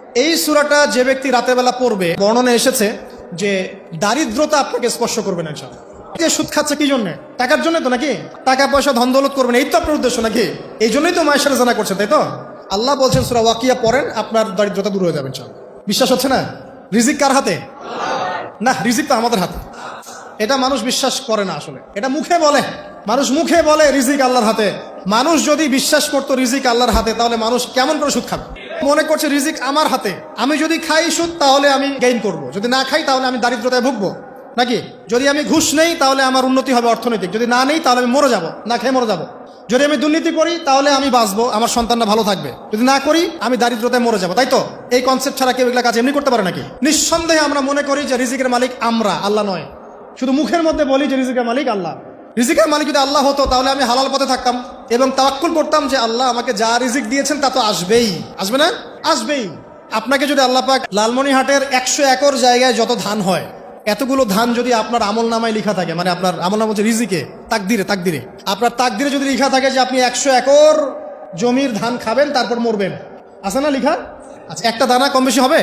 এই সূরাটা যে ব্যক্তি রাতের বেলা পড়বে, বর্ণনা এসেছে যে দারিদ্রতা আপনাকে স্পর্শ করবে না ইনশাআল্লাহ। যে সুদ খাচ্ছে কি জন্য? টাকার জন্য তো নাকি? টাকা পয়সা ধন দৌলত করবেন, এই তো আপনার উদ্দেশ্য নাকি? এই জন্যই তো মায়ের সাথে জানা করছেন, তাই তো? আল্লাহ বলছেন সূরা ওয়াকিয়া পড়েন, আপনার দারিদ্রতা দূর হয়ে যাবে ইনশাআল্লাহ। বিশ্বাস হচ্ছে না? রিজিক কার হাতে? না, রিজিক তো আমাদের হাতে। এটা মানুষ বিশ্বাস করে না আসলে, এটা মুখে বলে। মানুষ মুখে বলে রিজিক আল্লাহর হাতে। মানুষ যদি বিশ্বাস করতো রিজিক আল্লাহর হাতে, তাহলে মানুষ কেমন করে সুদ খাবে? মনে করছে রিজিক আমার হাতে, আমি যদি খাই সুদ তাহলে আমি গেইন করব, যদি না খাই তাহলে আমি দারিদ্রতায় ভুগবো নাকি? যদি আমি ঘুষ নেই তাহলে আমার উন্নতি হবে অর্থনৈতিক, যদি না নেই তাহলে আমি মরে যাব, না খেয়ে মরে যাব। যদি আমি দুর্নীতি করি তাহলে আমি বাঁচবো, আমার সন্তানরা ভালো থাকবে, যদি না করি আমি দারিদ্রতায় মরে যাব, তাই তো? এই কনসেপ্ট ছাড়া কেউ এগুলা কাজ এমনি করতে পারে নাকি? নিঃসন্দেহে আমরা মনে করি যে রিজিকের মালিক আমরা, আল্লাহ নয়। শুধু মুখের মধ্যে বলি যে রিজিকের মালিক আল্লাহ। রিজিকের মালিক যদি আল্লাহ হতো তাহলে আমি হালাল পথে থাকতাম এবং তাওয়াক্কুল করতাম যে আল্লাহ আমাকে যা রিজিক দিয়েছেন তা তো আসবেই। আসবে না? আসবেই। আপনাকে যদি আল্লাহ পাক লালমনিরহাটের 100 একর জায়গায় যত ধান হয়, এতগুলো ধান যদি আপনার আমল নামায় লিখা থাকে, মানে আপনার আমল নাম হচ্ছে রিজিকে, তাকদিরে আপনার তাকদিরে যদি লিখা থাকে যে আপনি 100 একর জমির ধান খাবেন তারপর মরবেন, আছে না লিখা? আচ্ছা, একটা দানা কম বেশি হবে?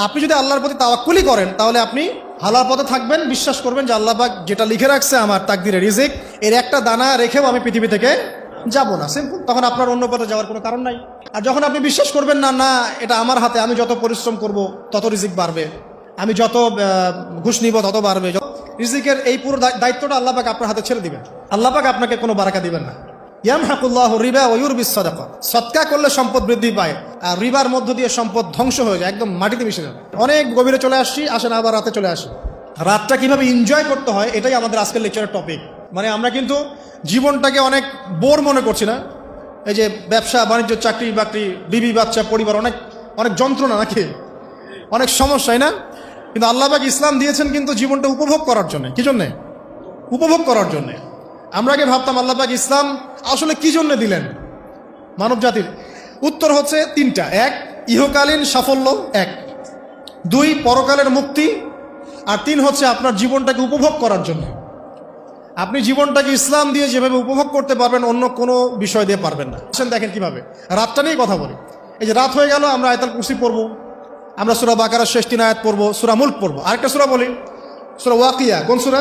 আপনি যদি আল্লাহর প্রতি তাওয়াক্কুলই করেন তাহলে আপনি হালাল পথে থাকবেন, বিশ্বাস করবেন যে আল্লাহ পাক যেটা লিখে রাখছে আমার তাকদিরে রিজিক, এর একটা দানা রেখেও আমি পৃথিবী থেকে যাব না, সিম্পল। তখন আপনার অন্য পথে যাওয়ার কোনো কারণ নাই। আর যখন আপনি বিশ্বাস করবেন না, না এটা আমার হাতে, আমি যত পরিশ্রম করব তত রিজিক বাড়বে, আমি যত ঘুষ নিব তত বাড়বে, রিজিকের এই পুরো দায়িত্বটা আল্লাহ পাক আপনার হাতে ছেড়ে দিবেন। আল্লাহ পাক আপনাকে কোনো বারাকা দিবেন না। ইয়ামহাকুল্লাহু রিবা ওয়া ইউরবিস সাদাকা। সদকা করলে সম্পদ বৃদ্ধি পায়, আর রিবার মধ্য দিয়ে সম্পদ ধ্বংস হয়ে যায়, একদম মাটিতে মিশে যায়। অনেক গভীরে চলে আসছি, আসেন আবার রাতে চলে আসি। রাতটা কিভাবে এনজয় করতে হয় এটাই আমাদের আজকের লেকচারের টপিক। মানে আমরা কিন্তু জীবনটাকে অনেক বোর মনে করছি না? এই যে ব্যবসা বাণিজ্য, চাকরি বাকরি, বিবি বাচ্চা, পরিবার, অনেক অনেক যন্ত্রণা নাকি, অনেক সমস্যাই না? কিন্তু আল্লাহ পাক ইসলাম দিয়েছেন কিন্তু জীবনটা উপভোগ করার জন্য। কি জন্যে? উপভোগ করার জন্যে। আমরা আগে ভাবতাম আল্লাহ পাক ইসলাম আসলে কি জন্য দিলেন মানব জাতির? উত্তর হচ্ছে 3টা। 1, ইহকালীন সাফল্য, 1। 2, পরকালের মুক্তি, আর 3 হচ্ছে আপনার জীবনটাকে উপভোগ করার জন্য। আপনি জীবনটাকে ইসলাম দিয়ে যেভাবে উপভোগ করতে পারবেন অন্য কোনো বিষয় দিয়ে পারবেন না। দেখেন কিভাবে, রাতটা নিয়ে কথা বলি। এই যে রাত হয়ে গেল, আমরা আয়াতুল কুরসি পড়বো, আমরা সূরা বাকারার শেষ 3 আয়াত পড়বো, সূরা মুলক পড়বো, আরেকটা সূরা বলি সূরা ওয়াকিয়া। কোন সূরা?